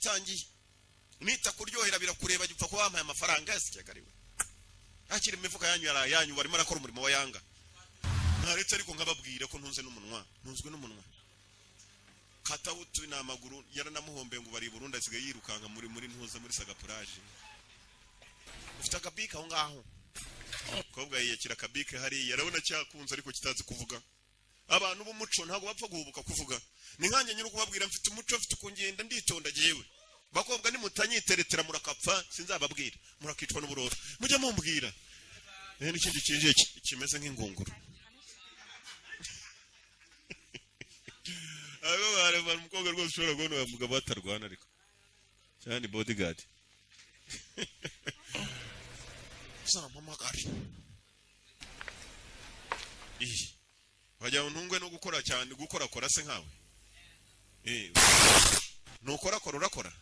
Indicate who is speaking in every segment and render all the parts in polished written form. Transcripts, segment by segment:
Speaker 1: biratangiye nita kuryohera birakureba gipfa ko wampaye amafaranga yasikagariwe akiri imifuka yanyu barimo arakora umurimo wa yanga ntaretse ariko nkababwira ko ntunze n'umunwa ntunzwe n'umunwa Katawutu n'amaguru yaranamuhombe ngo bari Burundi asigaye yirukanka muri ntuza muri Sagapuraje ufite akabika aho ngaho kobwa yiyakira kabike hari yarabona cyakunze ariko kitazi kuvuga abantu b'umuco ntago bapfa guhubuka kuvuga ni nkanje nyiri kubabwira mfite umuco mfite kungenda nditonda jewe bakobwa ni mutanyiteretera murakapfa sinzababwira murakicwa n'uburoro mujye mumbwira n'ikindi kinje kimeze nk'ingunguru abo bare umukobwa rwose ushobora kubona bavuga batarwana ariko cyane bodyguard Zamamagari. Wajya untungwe no gukora cyane gukora se nkawe. Nukora urakora.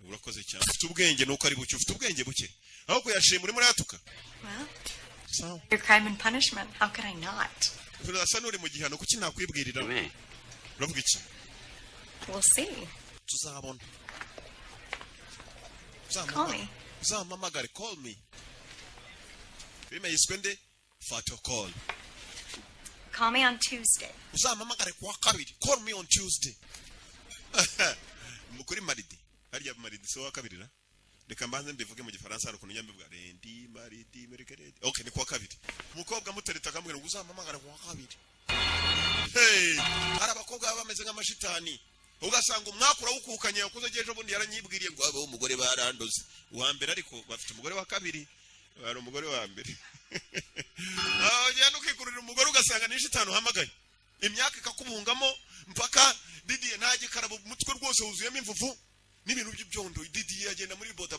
Speaker 1: Urakoze cyane. Ufite ubwenge nuko ari bucyo ufite ubwenge buke. Aho kuyashima muri yatuka.
Speaker 2: Well. Your crime and punishment. How could I not?
Speaker 1: Urasa nuri mu gihano kuki nakwibwirira. Uravuga iki?
Speaker 2: We'll see.
Speaker 1: Tuzabona.
Speaker 2: Call me.
Speaker 1: Zamamagare, call me. Rime yiswende Fato call.
Speaker 2: Call me on Tuesday.
Speaker 1: Zamamagare kwa kabiri. Call me on Tuesday. Mukuri maridi. Hariya maridi so wa kabiri na. Reka mbanze mbivuge mu gifaransa ariko nyambivuga rendi maridi merekeredi. Okay ni kwa kabiri. Mukobwa mutereta kamwe ngo uzamamagare kwa kabiri. Hey, arabakobwa bameze nk'amashitani. Ugasanga umwakura wukukanye yakuze gejo bundi yaranyibwiriye ngo abo umugore barandoze uwa mbere ariko bafite umugore wa kabiri bari umugore wa mbere yano kikurira umugore ugasanga ni shitano hamagaye imyaka ikakubungamo mpaka Didi naje karabo umutwe rwose wuzuyemo imvuvu n'ibintu by'ibyondo Didi yagenda muri boda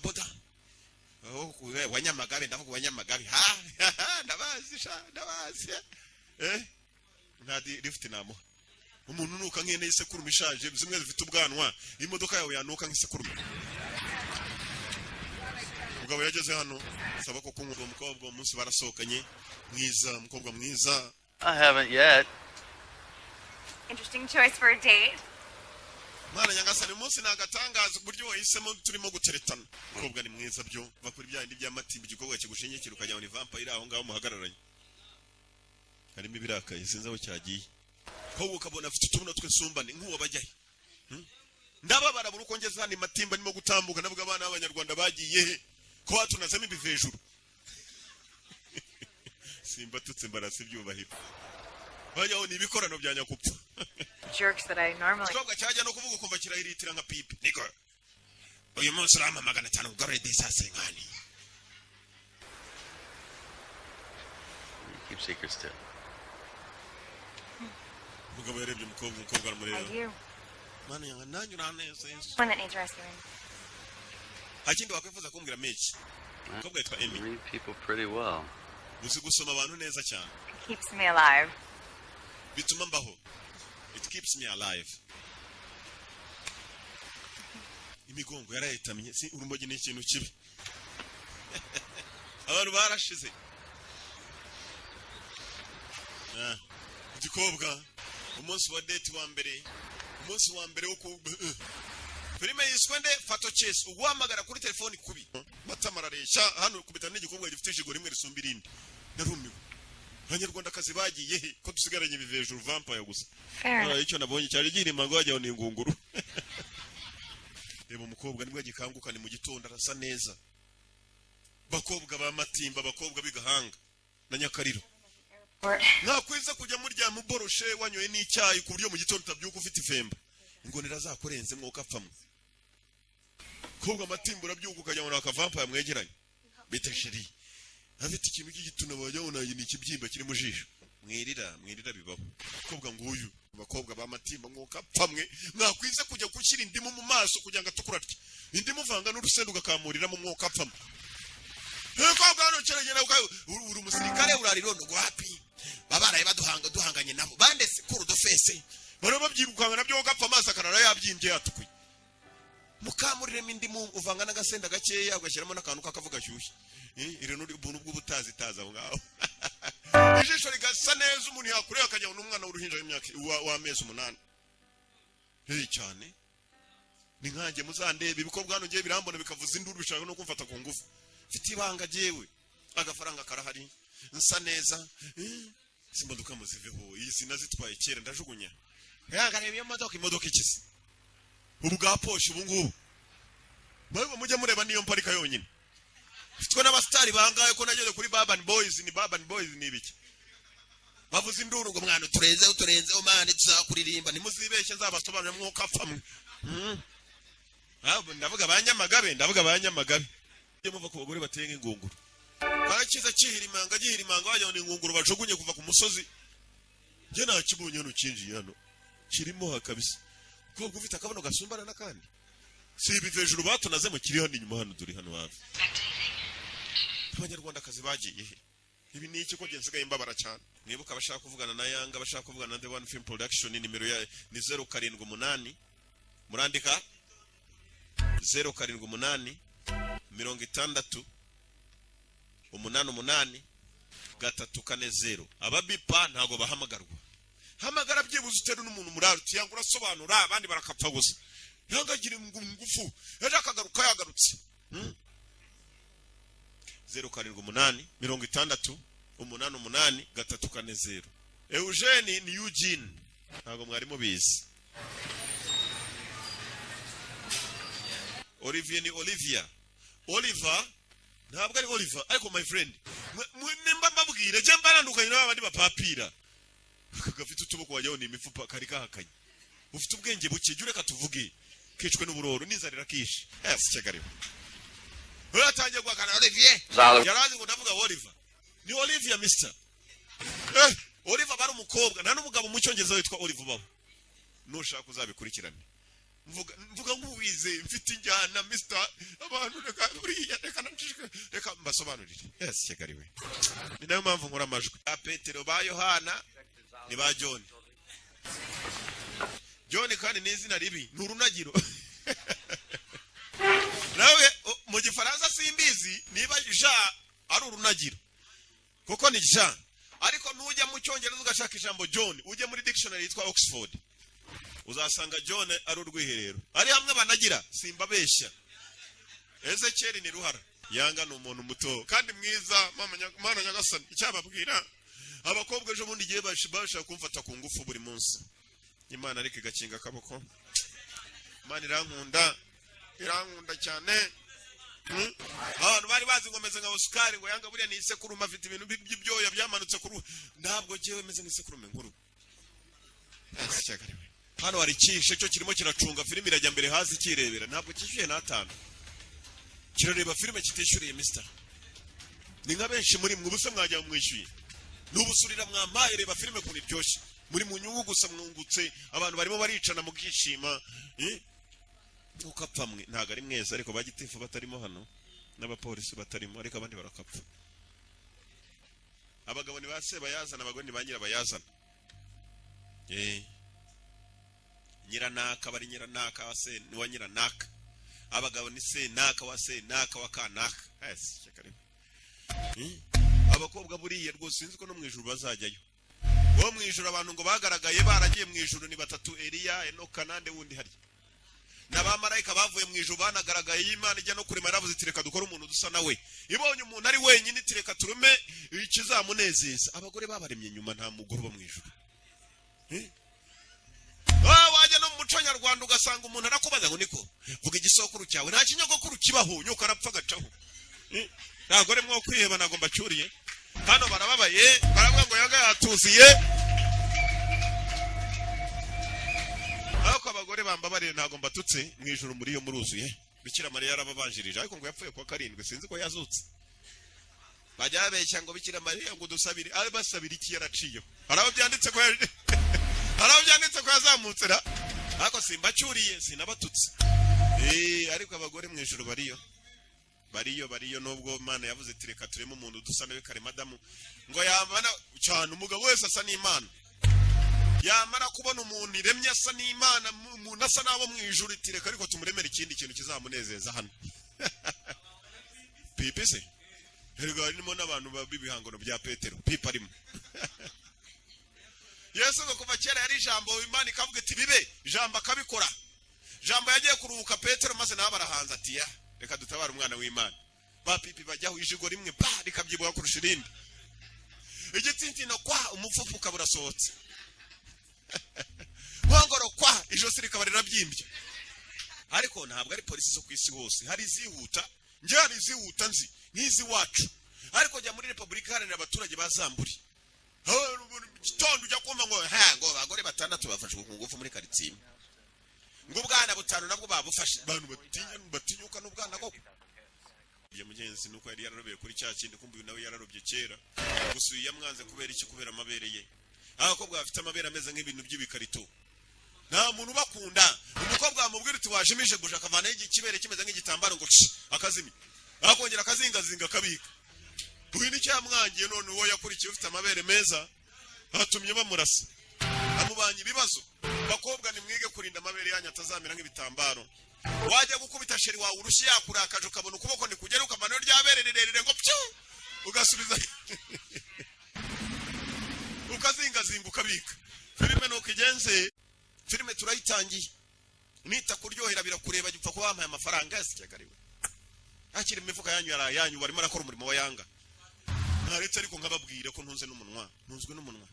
Speaker 1: wanyamagabe ndavuga wanyamagabe ndabazi ntadi lift namo umuntu nuka nkene isekurume ishaje zimwe zifite ubwanwa imodoka yawe yanuka nk'isekurume ubwo yageze hano saba ko kumva umukobwa umunsi barasohokanye mwiza umukobwa mwiza
Speaker 3: I haven't yet.
Speaker 2: Interesting choice for a date.
Speaker 1: Mwana nyagasani umunsi nagatangaza uburyo wahisemo turimo guteretana umukobwa ni mwiza byo bakuri byandi by'amatimba igikobwa kigushinyikira ukajya ni vampire aho ngaho muhagararanye harimo ibirakaye sinzi aho cyagiye ko ukabona afite utubuno tw'insumbane nk'uwo bajyaye ndababara buri kongeza ni matimba nimo gutambuka nabwo abana b'abanyarwanda bagiye ko watunazemo ibivejuru simba tutse mbarasi byubahiro bayaho ni ibikorano bya nyakupfa
Speaker 2: Jerks that I normally
Speaker 1: Stoga cyajya no kuvuga kumva kirahiritira nka pipe niko uyu munsi urama 500 ugarede sasa nkani
Speaker 3: Keep secrets too.
Speaker 1: Mugabo yarebye umukobwa aramureba Mana yanga nanyura neza Yesu
Speaker 2: One that needs rescuing.
Speaker 1: Akindi wakwifuza kumbwira mechi Mukobwa yitwa Emmy
Speaker 3: Read people pretty well.
Speaker 1: Uzi gusoma abantu neza cyane
Speaker 2: Keeps me alive.
Speaker 1: Bituma mbaho It keeps me alive Imigongo yarayitamye si urumogi ni ikintu kibi Abantu barashize Igikobwa umunsi wa date wa mbere umunsi wa mbere wo filime yiswende Fato Chase uguhamagara kuri telefoni kubi batamararesha hano kubita n'igikobwa gifite ijigo rimwe risumba irindi narumiwe Abanyarwanda kazi bagiye ko dusigaranye ibivejuru vampire gusa icyo nabonye cyari girima ngo wajyaho ni ngunguru Reba umukobwa nibwo gikanguka ni mu gitondo arasa neza bakobwa ba matimba bakobwa bigahanga na nyakariro Nakwiza kujya murya mu boroshe wanyoye n'icyayi ku buryo mu gitondo utabyuka ufite ifemba ingonera zakorenze mwoka apfamwe Kobwa matimba urabyuka ukajya muri akavampa yamwegeranye bite sheri afite ikintu cy'igituna bajyabona ni ikibyimba kiri mu jisho mwirira bibaho kobwa nguyu bakobwa ba matimba mwoka apfamwe nakwiza kujya gushyira indimu mu maso kugira ngo atukuratye indimu vanga n'urusendo ugakamurira mu mwoka apfamwe Kobwa hano cyeragera uri umusirikare urarirondo gwapi babaraye duhanganye nabo bandese kuru dofese baro babyirukanga nabyo gapfa amaso akarara yabyimbye yatukuye mukamurire indimu uvanga n'agasenda gakeya ugashyiramo n'akantu kakavuga cyushye ire n'uri buntu bw'ubutazi taza aho ngaho ijisho rigasa neza umuntu yakureba akajya n'umwana w'uruhinja w'imyaka w'amezi 8 cyane ni nkanjye muzandebe ibikobwa hano ngiye birambona bikavuza induru bishaka no kumfata ku ngufu mfite ibanga jewe agafaranga karahari nsa neza simboduka muziveho iyi sinazitwaye kera ndajugunya yagarebe iyo imodoka ikisi ubu bwa Porsche ubu ngubu mwe mujye mureba niyo mparika yonyine fitwe n'abastari bangaye ko nageze kuri Urban Boys ni ibiki bavuze induru ngo mwana turenze umane tuzakuririmba nimuzibeshye nzabasobanura mwuka apfamwe ndavuga abanyamagabe iyo muva ku bagore bateye ingunguru barakiza gihirimanga wajya ni ingunguru bajugunye kuva ku musozi je nakibonye hano kinjiye hano kirimo hakabisa ko gufite akabono gasumbana nakandi si ibive hejuru batunaze mu kiri hano inyuma hano turi hano hafi abanyarwanda kazi bagiye ibi ni iki ko gensigaye imbabara cyane mwibuka bashaka kuvugana na Yanga bashaka kuvugana na The One Film Production nimero ya ni 078 murandika 078 60 88 340 ababipa ntago bahamagarwa hamagara byibuze utera n'umuntu muraruti Yanga urasobanura abandi barakapfa gusa Yanga agira ngufu yaje akagaruka yagarutse 078 60 88 340 Eugene ni Eugene ntago mwari mubizi Olivier ni Oliver ntabwo ari Oliver ariko my friend nimba mbabwire je mbarandukanye n'abandi bapapira gafite utuboko wajyaho ni imifupa kari kahakanye ufite ubwenge buke jure katuvuge kicwe n'uburoro nizarira kishi cyagariwe uratangiye gwakana Olivier yarazi ngo ndavuga Oliver ni Olivia Mr. Oliver bari umukobwa nta n'umugabo mu cyongereza witwa Oliver babo nushaka uzabikurikirane mvuga nk'uwize mfite injyana Mr. abantu reka mbasobanurire cyagariwe ni nayo mpamvu nkora amajwi ba Petero ba Yohana ni ba John kandi ni izina ribi ni urunagiro nawe mu gifaransa simbizi niba ja ari urunagiro kuko ni ja ariko nujya mu cyongereza ugashaka ijambo John ujye muri dictionary yitwa Oxford uzasanga John ari urwiherero ari hamwe banagira simbabeshya Ezekiel ni ruhara Yanga ni umuntu muto kandi mwiza mana nyagasani icyababwira abakobwa ejo bundi giye bashaka kumfata ku ngufu buri munsi Imana ariko igakinga akaboko Imana irankunda cyane abantu bari bazi ngo meze nka Oscar ngo Yanga buriya ni isekurume afite ibintu by'ibyoya byamanutse kuru ntabwo jewe meze nk'isekurume nkuru hano hari kishe cyo kirimo kiracunga filime irajya mbere hazi kirebera ntabwo kishyuye n'atanu kirareba filime kitishyuriye Mr. ni nka benshi muri mwe ubuse mwajya mwishyuye n'ubusurira mwamaye reba filime kuri iryoshye muri mu nyungu gusa mwungutse abantu barimo baricana mu bwishima ukapfamwe ntago ari mweza ariko bagitifu batarimo hano n'abapolisi batarimo ariko abandi barakapfa abagabo ni base bayazana abagore ni banyira bayazana nyiranaka bari nyiranaka wase ni wanyiranaka abagabo ni se naka wase naka wakanaka cyakare abakobwa buriye rwose sinzi ko no mu ijuru bazajyayo bo mu ijuru abantu ngo bagaragaye baragiye mu ijuru ni batatu Eliya Enoka nande wundi hari n'abamarayika bavuye mu ijuru banagaragaye y'Imana ijya no kurema yaravuze tireka dukora umuntu dusa nawe ibonye umuntu ari wenyine tireka turume ikizamunezeza abagore babaremye nyuma nta mugore bo mu ijuru wajya no mu muco nyarwanda ugasanga umuntu arakubaza ngo niko vuga igisokuru cyawe nta kinyogokuru kibaho nyuko arapfa gacaho nagore mwo kwiheba nagomba cyuriye hano barababaye baravuga ngo Yanga yatuziye ariko abagore bambabare nagomba tutse mu ijuru muri yo muruzuye Bikira Mariya yarababanjirije ariko ngo yapfuye kwa karindwi sinzi ko yazutse bajya babeshya ngo Bikira Mariya ngo dusabire abe basabira iki yaraciyo haraho byanditse ko yazamutse ra ariko simbacyuriye sinabatutse ariko abagore mu ijuru bariyo nubwo Imana yavuze ati reka turemo umuntu dusa nawe kare madamu ngo yamana cyane umugabo wese asa n'Imana yamara kubona umuntu iremye asa n'Imana umuntu asa nabo mu ijuru iti reka ariko tumuremera ikindi kintu kizamunezeza hano pipe se herega harimo n'abantu babibihangano bya Petero pipe arimo Yesu ngo kuva kera yari ijambo Imana ikavuga iti bibe ijambo akabikora jambo yagiye kuruhuka Petero maze nawe barahanze ati ya reka dutabara umwana w'Imana bapipi bajyaho ijigo rimwe ba rikabyibuha kurusha irindi igitsintino kwa umupfupu ukaburasohotse wangoro kwa ijosi rikaba rirabyimbye ariko ntabwo ari polisi zo kwisi hose hari zihuta nje hari zihuta nzi nkizi wacu ariko jya muri Republika Iharanira Abaturage bazamburi gitondo ujya kumva ngo ngo bagore batandatu bafashwe ku ngufu muri karitsiye ngo ubwana butanu nabwo babufashe abantu batinyuka n'ubwana koko ye mugenzi nuko yari yararobeye kuri cya kindi kumbuye nawe yararobye kera gusuye yamwanze kubera iki kubera amabereye abakobwa bafite amabere ameze nk'ibintu by'ibikarito nta muntu bakunda umukobwa wamubwira uti wajimije guje akavana y'ikibere kimeze nk'igitambaro ngo akazimi akongera akazingazinga kabika uyu ni cyamwangiye none uwo yakurikiye ufite amabere meza atumye bamurasa amubanye ibibazo bakobwa ni mwige kurinda amabere yanyu atazamera nk'ibitambaro wajya gukubita sheri wawe urushyi yakurakaje ukabona ukuboko ni kugera ukamano ryabere rirerire ngo pyu ugasubiza ukazingazinga ukabika filime nuko igenze filime turayitangiye nita kuryohera birakureba gipfa ko bampaye amafaranga yasikagariwe akiri imifuka yanyu barimo arakora umurimo wa yanga ntaretse ariko nkababwire ko ntunze n'umunwa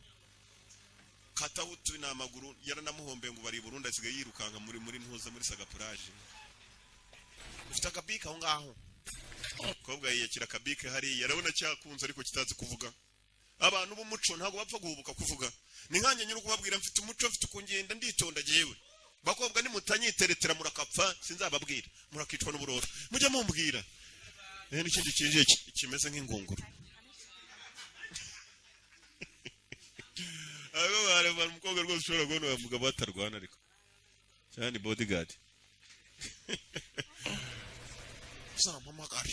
Speaker 1: Katawutu n'amaguru yaranamuhombe ngo bari Burundi asigaye yirukanka muri ntuza muri Sagapuraje ufite akabika aho ngaho kobwa yiyekira kabike hari yarabona cyakunze ariko kitazi kuvuga abantu b'umuco ntago bapfa guhubuka kuvuga ni nkanye nyiri kubabwira mfite umuco mfite kungenda nditonda jewe bakobwa ni mutanyiteretera murakapfa sinzababwira murakicwa n'uburoro mujye mumbwira n'ikindi kinje kimeze nk'ingunguru abo bare umukobwa rwose ushobora kubona bavuga batarwana ariko cyane bodyguard zampamagara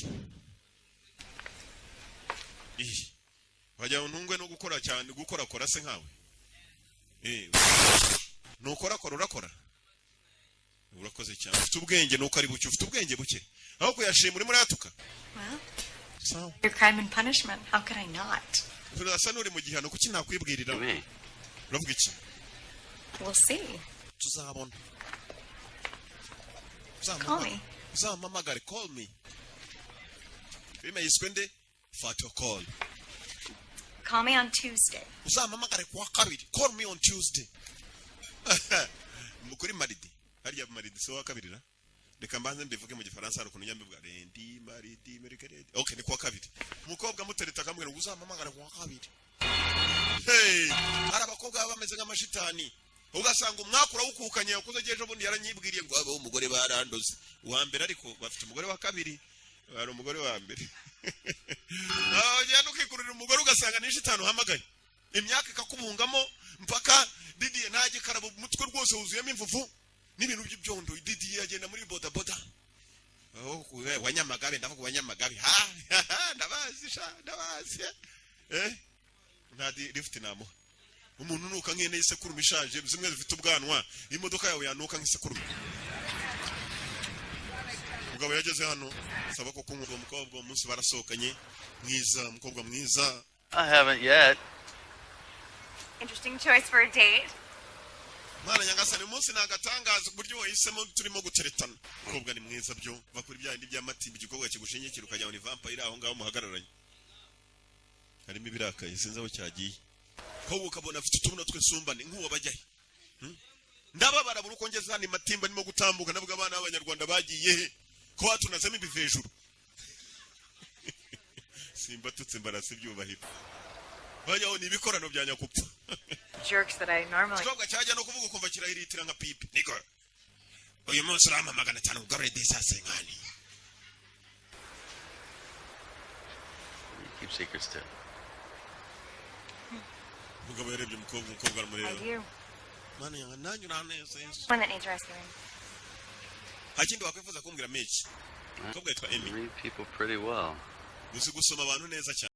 Speaker 1: wajya untungwe no gukora cyane gukora se nkawe nukora urakora urakoze cyane ufite ubwenge nuko ari bucye ufite ubwenge buke aho kuyashima uri muri atuka
Speaker 2: Your crime and punishment, how could I not?
Speaker 1: turasa nuri mu gihano kuki nakwibwirira uravuga iki
Speaker 2: We'll see.
Speaker 1: tuzabona
Speaker 2: Call me.
Speaker 1: Zamamagare, call me. Filime yiswe nde? Fato call.
Speaker 2: Call me on Tuesday.
Speaker 1: Zamamagare kuwa kabiri. Call me on Tuesday. Mukuri maridi. Hariya maridi so wa kabiri na. Reka mbanze mbivuge mu gifaransa hari ukuntu nyambivuga rendi maridi merikere. Okay, ni kuwa kabiri. Umukobwa mutereta kamwe ngo uzamamagare kuwa kabiri. Hey, hari abakobwa bameze nk'amashitani. Ugasanga umwakura ukukanye yakuze gejo bundi yaranyibwiriye ngo abo umugore barandoze uwa mbere ariko bafite umugore wa kabiri bari umugore wa mbere ukikurira umugore ugasanga ni 5 hamagaye imyaka ikakubungamo mpaka Didi ntaje karabo umutwe rwose wuzuyemo imvuvu n'ibintu by'ibyondo Didi yagenda muri boda wanyamagabe ndavuga wanyamagabe ndabazi ntadi lift namo umuntu nuka nkene isekuru mishaje zimwe zifite ubwanwa imodoka yawe yanuka nk'isekuru mugabo yageze hano saba ko kumva umukobwa umunsi barasohokanye mwiza umukobwa mwiza
Speaker 3: I haven't yet.
Speaker 2: Interesting choice for a date.
Speaker 1: Mwana nyagasani umunsi nagatangaza uburyo wahisemo turimo guteretana umukobwa ni mwiza byo bakuri byandi by'amatimbi igikobwa kigushingikira ukajya muri vampire aho ngaho muhagararanye harimo ibirakaye sinzi aho cyagiye ko ukabona afite utubuno tw'isumbane nk'uwo bajyaye ndababara buri uko ngeze hano matimba nimo gutambuka navuga abana b'abanyarwanda bagiye ko watunazemo ibivejuru simba tutse mbarasi byubahiro bajyaho ni ibikorano bya nyakupfa
Speaker 2: Jerks that I normally.
Speaker 1: Twabwa cyajya no kuvuga kumva kirahiritira nka pipi niko uyu munsi rama magana 5 ugarure desase nkani
Speaker 3: Keep secrets too.
Speaker 1: mugabo yarebye umukobwa aramureba
Speaker 2: I do.
Speaker 1: Mana yanga nanyu naneze
Speaker 2: One that needs rescuing.
Speaker 1: hakindi wakwifuza kumbwira mechi umukobwa yitwa Emmy
Speaker 3: Read people pretty well.
Speaker 1: uzi gusoma abantu neza cyane